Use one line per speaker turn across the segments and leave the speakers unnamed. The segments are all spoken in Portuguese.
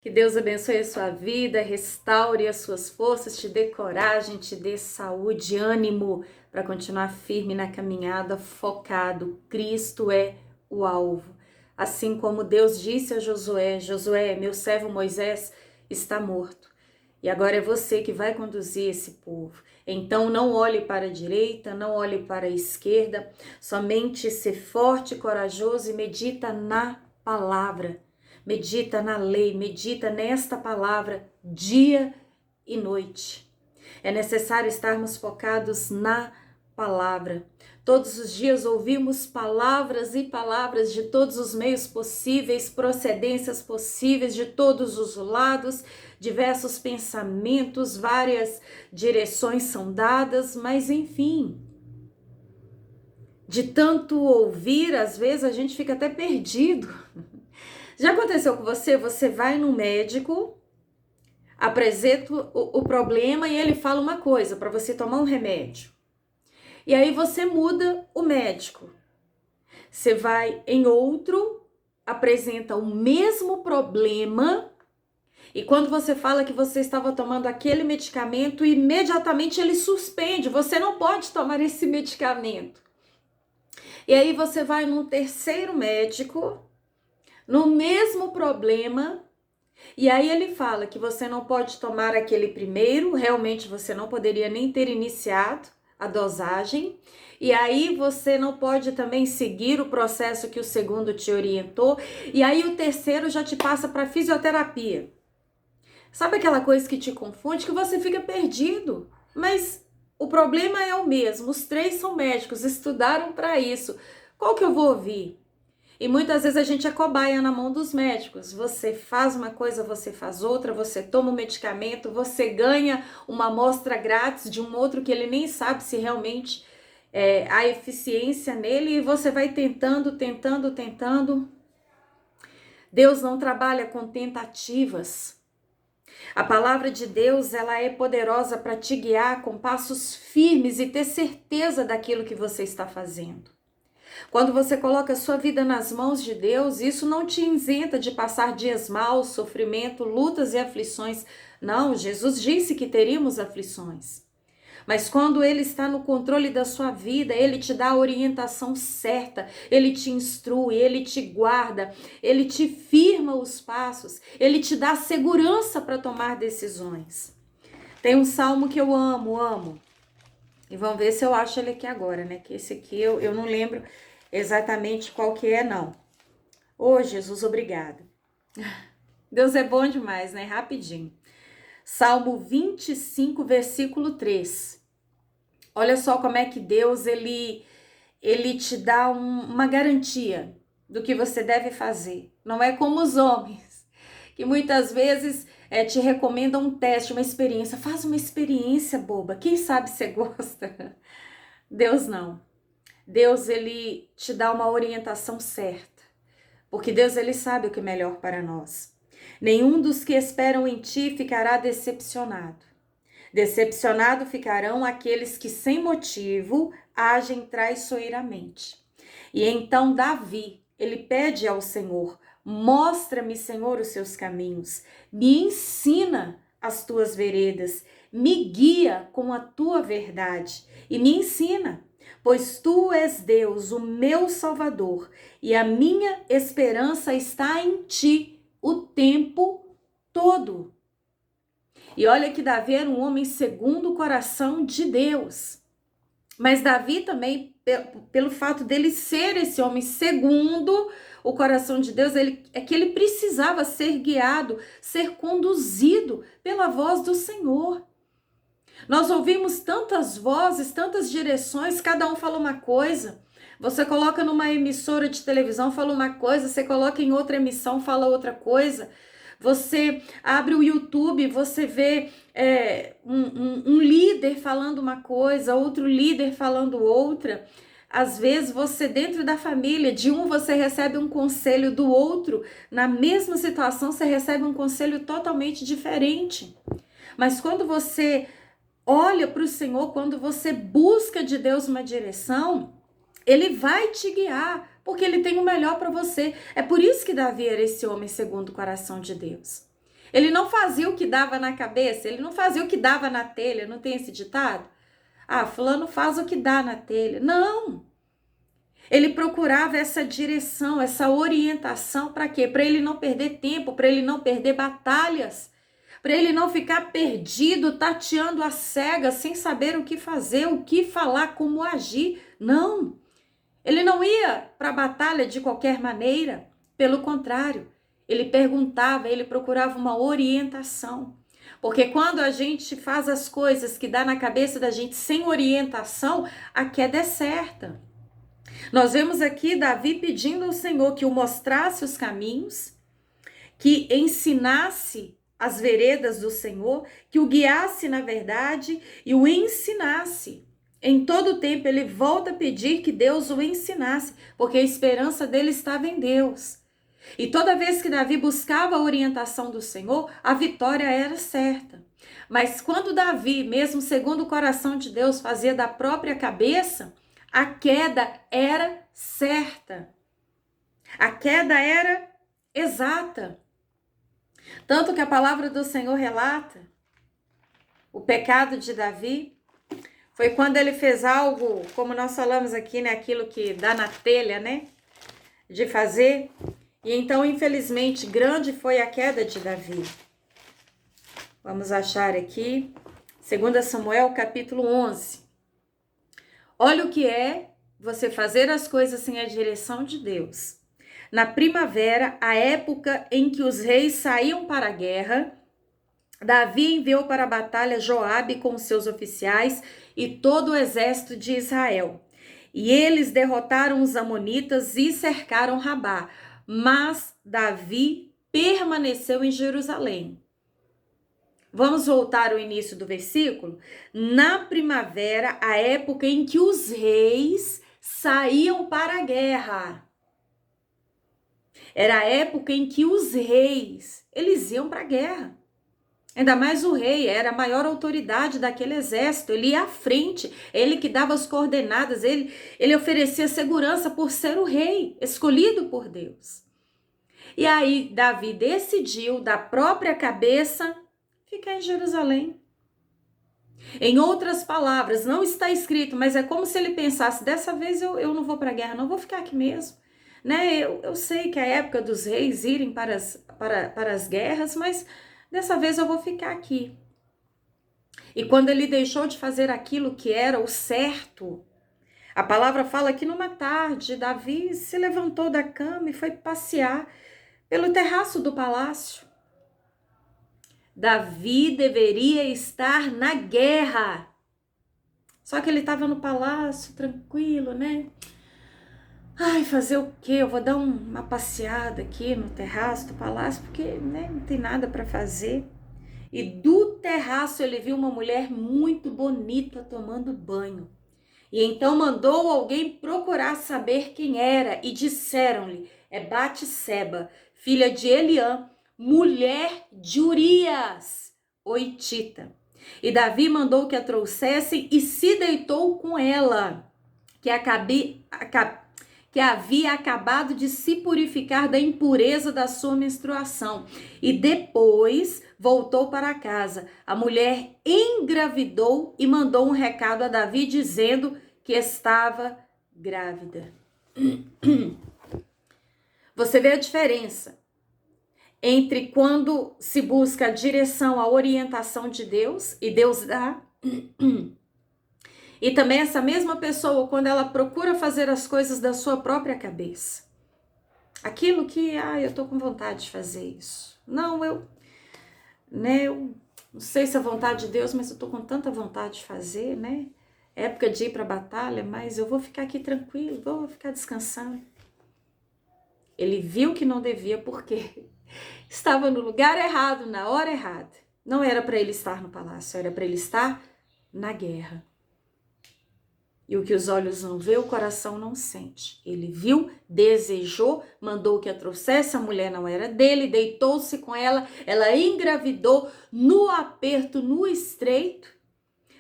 Que Deus abençoe a sua vida, restaure as suas forças, te dê coragem, te dê saúde, ânimo para continuar firme na caminhada, focado. Cristo é o alvo. Assim como Deus disse a Josué: Josué, meu servo Moisés está morto. E agora é você que vai conduzir esse povo. Então não olhe para a direita, não olhe para a esquerda, somente ser forte, corajoso e medita na palavra. Medita na lei, medita nesta palavra dia e noite. É necessário estarmos focados na palavra. Todos os dias ouvimos palavras e palavras de todos os meios possíveis, procedências possíveis, de todos os lados, diversos pensamentos, várias direções são dadas, mas enfim, de tanto ouvir, às vezes a gente fica até perdido. Já aconteceu com você? Você vai no médico, apresenta o problema e ele fala uma coisa para você tomar um remédio. E aí você muda o médico. Você vai em outro, apresenta o mesmo problema e quando você fala que você estava tomando aquele medicamento, imediatamente ele suspende. Você não pode tomar esse medicamento. E aí você vai num terceiro médico, no mesmo problema, e aí ele fala que você não pode tomar aquele primeiro, realmente você não poderia nem ter iniciado a dosagem, e aí você não pode também seguir o processo que o segundo te orientou, e aí o terceiro já te passa para fisioterapia. Sabe aquela coisa que te confunde, que você fica perdido, mas o problema é o mesmo, os três são médicos, estudaram para isso. Qual que eu vou ouvir? E muitas vezes a gente é cobaia na mão dos médicos. Você faz uma coisa, você faz outra, você toma um medicamento, você ganha uma amostra grátis de um outro que ele nem sabe se realmente há eficiência nele e você vai tentando. Deus não trabalha com tentativas. A palavra de Deus, ela é poderosa para te guiar com passos firmes e ter certeza daquilo que você está fazendo. Quando você coloca a sua vida nas mãos de Deus, isso não te isenta de passar dias maus, sofrimento, lutas e aflições. Não, Jesus disse que teríamos aflições. Mas quando Ele está no controle da sua vida, Ele te dá a orientação certa, Ele te instrui, Ele te guarda, Ele te firma os passos, Ele te dá segurança para tomar decisões. Tem um salmo que eu amo. E vamos ver se eu acho ele aqui agora, né? Que esse aqui eu não lembro exatamente qual que é, não. Ô, Jesus, obrigada. Deus é bom demais, né? Rapidinho. Salmo 25, versículo 3. Olha só como é que Deus, ele te dá uma garantia do que você deve fazer. Não é como os homens, que muitas vezes te recomendam um teste, uma experiência. Faz uma experiência boba, quem sabe você gosta. Deus não. Deus, ele te dá uma orientação certa, porque Deus, ele sabe o que é melhor para nós. Nenhum dos que esperam em ti ficará decepcionado. Decepcionado ficarão aqueles que sem motivo agem traiçoeiramente. E então Davi, ele pede ao Senhor: mostra-me, Senhor, os seus caminhos, me ensina as tuas veredas, me guia com a tua verdade e me ensina. Pois tu és Deus, o meu Salvador, e a minha esperança está em ti o tempo todo. E olha que Davi era um homem segundo o coração de Deus. Mas Davi também, pelo fato dele ser esse homem segundo o coração de Deus, é que ele precisava ser guiado, ser conduzido pela voz do Senhor. Nós ouvimos tantas vozes, tantas direções, cada um fala uma coisa. Você coloca numa emissora de televisão, fala uma coisa, você coloca em outra emissão, fala outra coisa. Você abre o YouTube, você vê um líder falando uma coisa, outro líder falando outra. Às vezes você, dentro da família, de um você recebe um conselho, do outro, na mesma situação, você recebe um conselho totalmente diferente. Mas quando você olha para o Senhor, quando você busca de Deus uma direção, Ele vai te guiar, porque Ele tem o melhor para você. É por isso que Davi era esse homem segundo o coração de Deus. Ele não fazia o que dava na cabeça, ele não fazia o que dava na telha, não tem esse ditado? Ah, fulano faz o que dá na telha. Não! Ele procurava essa direção, essa orientação, para quê? Para ele não perder tempo, para ele não perder batalhas, para ele não ficar perdido, tateando a cega, sem saber o que fazer, o que falar, como agir. Não! Ele não ia para a batalha de qualquer maneira, pelo contrário, ele perguntava, ele procurava uma orientação. Porque quando a gente faz as coisas que dá na cabeça da gente sem orientação, a queda é certa. Nós vemos aqui Davi pedindo ao Senhor que o mostrasse os caminhos, que ensinasse as veredas do Senhor, que o guiasse na verdade e o ensinasse. Em todo tempo ele volta a pedir que Deus o ensinasse, porque a esperança dele estava em Deus. E toda vez que Davi buscava a orientação do Senhor, a vitória era certa. Mas quando Davi, mesmo segundo o coração de Deus, fazia da própria cabeça, a queda era certa. A queda era exata. Tanto que a palavra do Senhor relata o pecado de Davi foi quando ele fez algo, como nós falamos aqui, né, aquilo que dá na telha, né, de fazer. E então, infelizmente, grande foi a queda de Davi. Vamos achar aqui, 2 Samuel, capítulo 11. Olha o que é você fazer as coisas sem a direção de Deus. Na primavera, a época em que os reis saíam para a guerra, Davi enviou para a batalha Joabe com seus oficiais e todo o exército de Israel. E eles derrotaram os amonitas e cercaram Rabá. Mas Davi permaneceu em Jerusalém. Vamos voltar ao início do versículo? Na primavera, a época em que os reis saíam para a guerra. Era a época em que os reis, eles iam para a guerra. Ainda mais o rei, era a maior autoridade daquele exército, ele ia à frente, ele que dava as coordenadas, ele oferecia segurança por ser o rei, escolhido por Deus. E aí Davi decidiu, da própria cabeça, ficar em Jerusalém. Em outras palavras, não está escrito, mas é como se ele pensasse, dessa vez eu não vou para a guerra, não vou ficar aqui mesmo. Né? Eu sei que é a época dos reis irem para as guerras, mas dessa vez eu vou ficar aqui. E quando ele deixou de fazer aquilo que era o certo, a palavra fala que numa tarde, Davi se levantou da cama e foi passear pelo terraço do palácio. Davi deveria estar na guerra. Só que ele estava no palácio, tranquilo, né? Ai, fazer o quê? Eu vou dar uma passeada aqui no terraço do palácio, porque né, não tem nada para fazer. E do terraço ele viu uma mulher muito bonita tomando banho. E então mandou alguém procurar saber quem era e disseram-lhe, é Batseba, filha de Eliã, mulher de Urias, o hitita. E Davi mandou que a trouxessem e se deitou com ela, que havia acabado de se purificar da impureza da sua menstruação. E depois voltou para casa. A mulher engravidou e mandou um recado a Davi dizendo que estava grávida. Você vê a diferença entre quando se busca a direção, a orientação de Deus, e Deus dá, e também essa mesma pessoa, quando ela procura fazer as coisas da sua própria cabeça. Aquilo que, eu tô com vontade de fazer isso. Não, eu não sei se é vontade de Deus, mas eu tô com tanta vontade de fazer, né? É época de ir para a batalha, mas eu vou ficar aqui tranquilo, vou ficar descansando. Ele viu que não devia, porque estava no lugar errado, na hora errada. Não era para ele estar no palácio, era para ele estar na guerra. E o que os olhos não vê, o coração não sente. Ele viu, desejou, mandou que a trouxesse, a mulher não era dele, deitou-se com ela, ela engravidou no aperto, no estreito.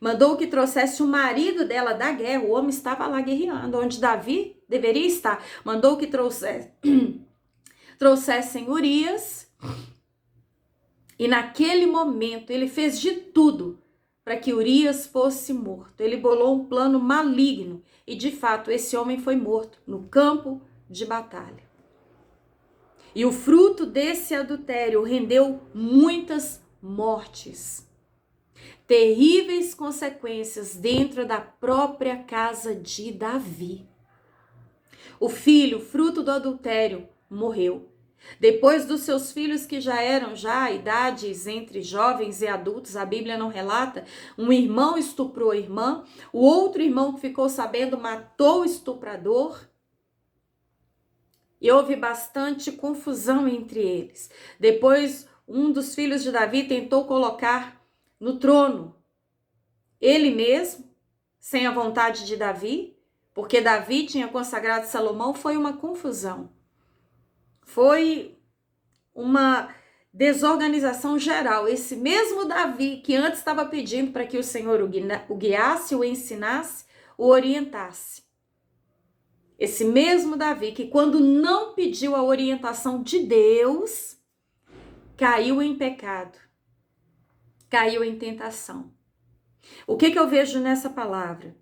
Mandou que trouxesse o marido dela da guerra, o homem estava lá guerreando, onde Davi deveria estar. Mandou que trouxessem Urias. E naquele momento ele fez de tudo para que Urias fosse morto. Ele bolou um plano maligno e de fato esse homem foi morto no campo de batalha. E o fruto desse adultério rendeu muitas mortes, terríveis consequências dentro da própria casa de Davi. O filho, fruto do adultério, morreu. Depois dos seus filhos que já eram idades entre jovens e adultos, a Bíblia não relata, um irmão estuprou a irmã, o outro irmão que ficou sabendo matou o estuprador. E houve bastante confusão entre eles. Depois, um dos filhos de Davi tentou colocar no trono ele mesmo, sem a vontade de Davi, porque Davi tinha consagrado Salomão. Foi uma confusão. Foi uma desorganização geral. Esse mesmo Davi que antes estava pedindo para que o Senhor o guiasse, o ensinasse, o orientasse. Esse mesmo Davi que quando não pediu a orientação de Deus, caiu em pecado, caiu em tentação. O que eu vejo nessa palavra?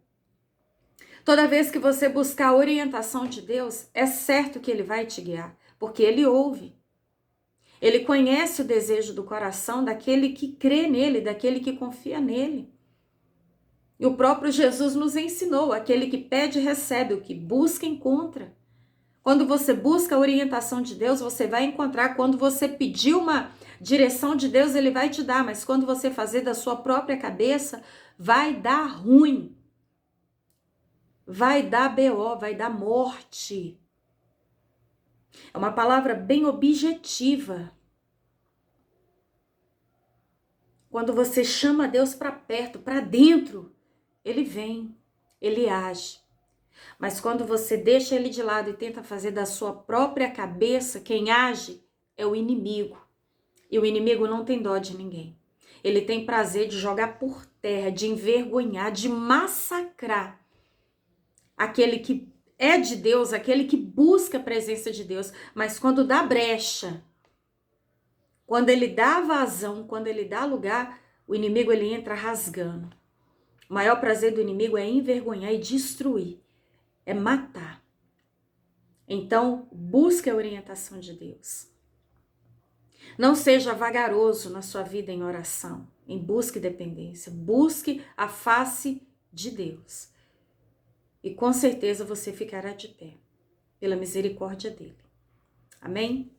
Toda vez que você buscar a orientação de Deus, é certo que Ele vai te guiar, porque Ele ouve. Ele conhece o desejo do coração daquele que crê nele, daquele que confia nele. E o próprio Jesus nos ensinou, aquele que pede recebe, o que busca encontra. Quando você busca a orientação de Deus, você vai encontrar. Quando você pedir uma direção de Deus, Ele vai te dar. Mas quando você fazer da sua própria cabeça, vai dar ruim. Vai dar BO, vai dar morte. É uma palavra bem objetiva. Quando você chama Deus para perto, para dentro, Ele vem, Ele age. Mas quando você deixa Ele de lado e tenta fazer da sua própria cabeça, quem age é o inimigo. E o inimigo não tem dó de ninguém. Ele tem prazer de jogar por terra, de envergonhar, de massacrar aquele que é de Deus, aquele que busca a presença de Deus. Mas quando dá brecha, quando ele dá vazão, quando ele dá lugar, o inimigo ele entra rasgando. O maior prazer do inimigo é envergonhar e destruir, é matar. Então, busque a orientação de Deus. Não seja vagaroso na sua vida em oração, em busca e dependência. Busque a face de Deus. E com certeza você ficará de pé, pela misericórdia dele. Amém?